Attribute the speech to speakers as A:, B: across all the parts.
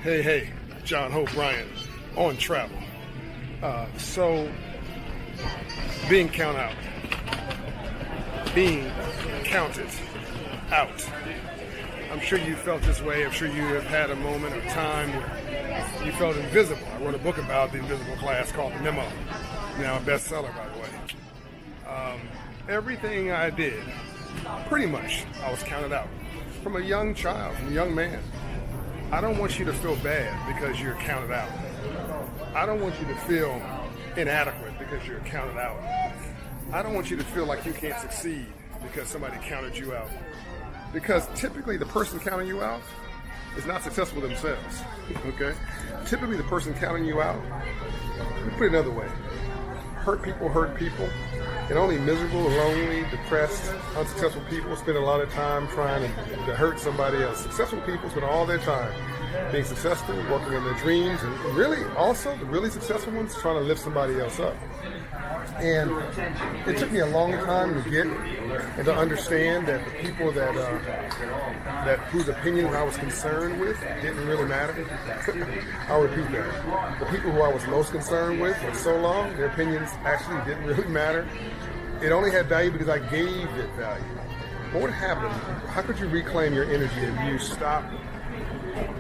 A: Hey, John Hope Bryant on travel. So, being counted out. Being counted out. I'm sure you felt this way. I'm sure you have had a moment or time where you felt invisible. I wrote a book about the invisible class called The Memo. Now a bestseller, by the way. Everything I did, pretty much, I was counted out. From a young child, from a young man. I don't want you to feel bad because you're counted out. I don't want you to feel inadequate because you're counted out. I don't want you to feel like you can't succeed because somebody counted you out. Because typically the person counting you out is not successful themselves, okay? Typically the person counting you out, let me put it another way, hurt people, and only miserable, lonely, depressed, unsuccessful people spend a lot of time trying to hurt somebody else. Successful people spend all their time being successful, working on their dreams, and really also the really successful ones trying to lift somebody else up. And it took me a long time to get and to understand that the people that whose opinions I was concerned with didn't really matter. I'll repeat that. The people who I was most concerned with for so long, their opinions actually didn't really matter. It only had value because I gave it value. What would happen? How could you reclaim your energy if you stop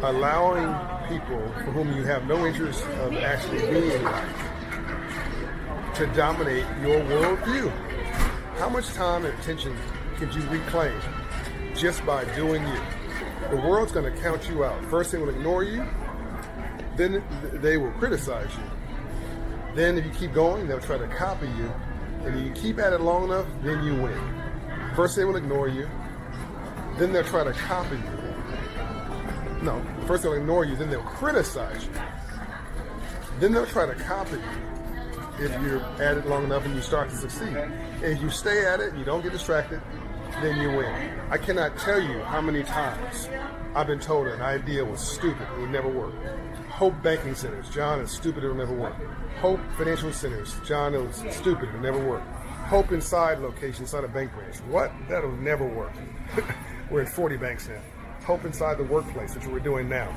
A: allowing people for whom you have no interest of actually being like to dominate your worldview? How much time and attention can you reclaim just by doing you? The world's going to count you out. First, they will ignore you. Then they will criticize you. Then if you keep going, they'll try to copy you. And if you keep at it long enough, then you win. First, they will ignore you. Then they'll try to copy you. No, first they'll ignore you, then they'll criticize you. Then they'll try to copy you if you're at it long enough and you start to succeed. And if you stay at it and you don't get distracted, then you win. I cannot tell you how many times I've been told an idea was stupid, it would never work. Hope Banking Centers, John, is stupid, it will never work. Hope Financial Centers, John, it was stupid, it will never work. Hope Inside location, inside a bank branch, what? That'll never work. We're at 40 banks now. Hope Inside the workplace, that's what we're doing now.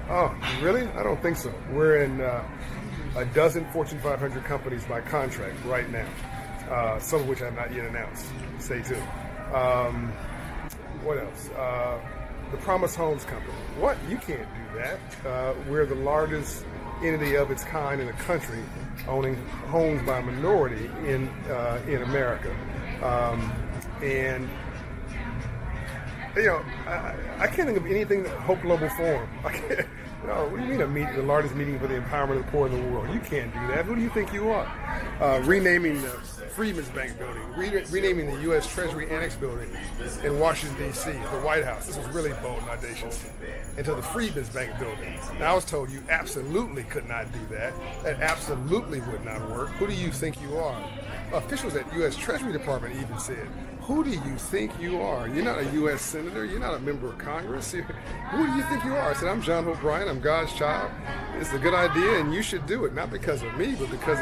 A: Oh, really? I don't think so. We're in a dozen Fortune 500 companies by contract right now, some of which I have not yet announced. Stay tuned. What else? The Promise Homes Company. What? You can't do that. We're the largest entity of its kind in the country, owning homes by a minority in America. And you know, I can't think of anything that Hope Global Forum. I can't. No, what do you mean the largest meeting for the empowerment of the poor in the world? You can't do that. Who do you think you are? Renaming the Freedmen's Bank building, renaming the U.S. Treasury Annex building in Washington, D.C., the White House. This was really bold and audacious. Into the Freedmen's Bank building. Now, I was told you absolutely could not do that. That absolutely would not work. Who do you think you are? Officials at U.S. Treasury Department even said, who do you think you are? You're not a U.S. Senator. You're not a member of Congress. Who do you think you are? I said, I'm John Hope Bryant. I'm God's child. It's a good idea, and you should do it. Not because of me, but because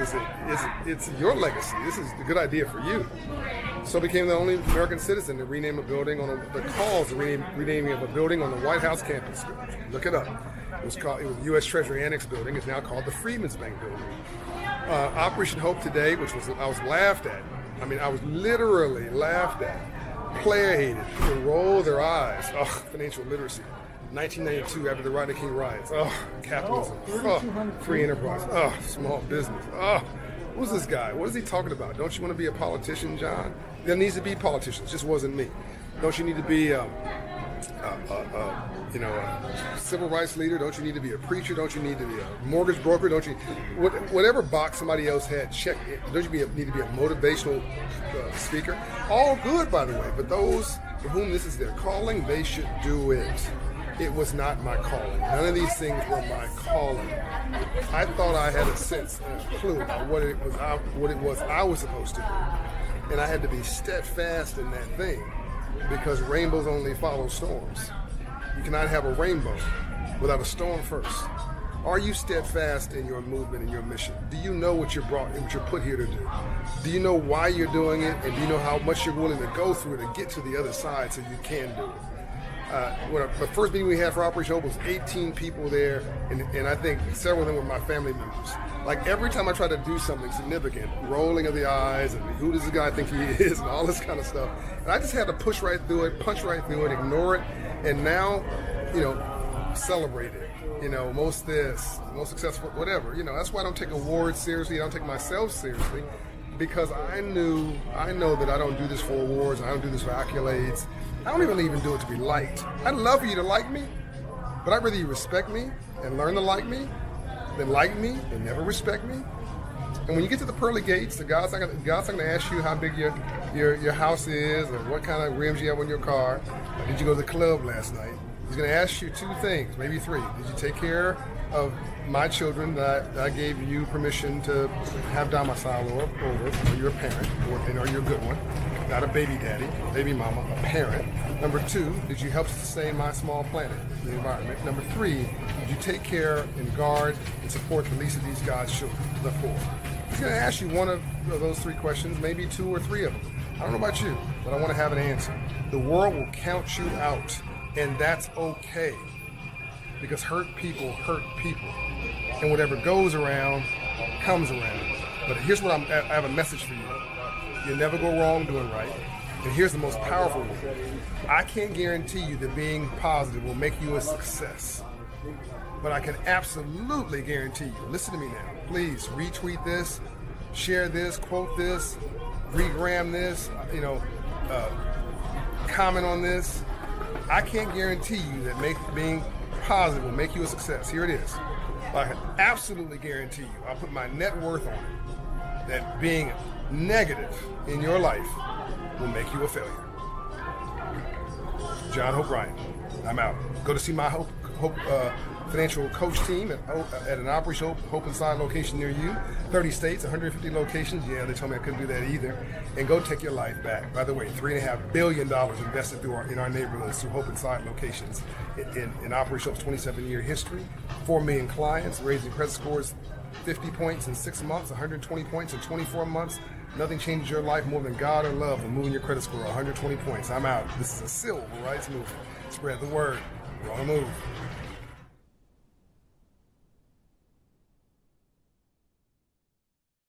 A: it's your legacy. This is a good idea for you. So I became the only American citizen to rename a building on the cause of renaming of a building on the White House campus. Look it up. It was the U.S. Treasury Annex building. It's now called the Freedmen's Bank building. Operation Hope Today, which I was laughed at. I mean, I was literally laughed at, player hated, people roll their eyes. Oh, financial literacy. 1992, after the Rodney King riots. Oh, capitalism. Oh, free enterprise. Oh, small business. Oh, who's this guy? What is he talking about? Don't you want to be a politician, John? There needs to be politicians. Just wasn't me. Don't you need to be a civil rights leader? Don't you need to be a preacher? Don't you need to be a mortgage broker? Don't you, whatever box somebody else had checked it, don't you need to be a motivational speaker? All good, by the way, but those for whom this is their calling, they should do it. It was not my calling. None of these things were my calling. I thought I had a sense and a clue of what it was I was supposed to do. And I had to be steadfast in that thing because rainbows only follow storms. You cannot have a rainbow without a storm first. Are you steadfast in your movement and your mission? Do you know what you're put here to do? Do you know why you're doing it? And do you know how much you're willing to go through to get to the other side so you can do it? The first meeting we had for Operation Hope was 18 people there, and I think several of them were my family members. Like every time I try to do something significant, rolling of the eyes and who does the guy think he is and all this kind of stuff. And I just had to push right through it, punch right through it, ignore it, and now, celebrate it. Most successful, whatever. That's why I don't take awards seriously. I don't take myself seriously, because I know that I don't do this for awards. I don't do this for accolades. I don't even do it to be liked. I'd love for you to like me, but I'd rather you respect me and learn to like me than like me and never respect me. And when you get to the pearly gates, God's not going to ask you how big your house is or what kind of rims you have on your car. Or did you go to the club last night? He's going to ask you two things, maybe three. Did you take care of my children that I gave you permission to have domicile over? Are you a parent? And are you a good one? Not a baby daddy, baby mama, a parent. Number two, did you help sustain my small planet, the environment? Number three, did you take care and guard and support the least of these God's children, the poor? He's going to ask you one of those three questions, maybe two or three of them. I don't know about you, but I want to have an answer. The world will count you out, and that's okay. Because hurt people, and whatever goes around comes around. But here's what I have a message for you. You never go wrong doing right. And here's the most powerful one. I can't guarantee you that being positive will make you a success. But I can absolutely guarantee you, listen to me now, please retweet this, share this, quote this, regram this, comment on this. I can't guarantee you that being positive will make you a success. Here it is. I can absolutely guarantee you, I'll put my net worth on it, that being negative in your life will make you a failure. John Hope Bryant. I'm out. Go to see my Hope financial coach team at an Operation Hope Inside location near you. 30 states, 150 locations. Yeah, they told me I couldn't do that either. And go take your life back. By the way, $3.5 billion invested in our neighborhoods through Hope Inside locations in Operation Hope's 27-year history. 4 million clients, raising credit scores 50 points in 6 months, 120 points in 24 months. Nothing changes your life more than God or love than moving your credit score 120 points. I'm out. This is a civil rights movement. Spread the word. We're on the move.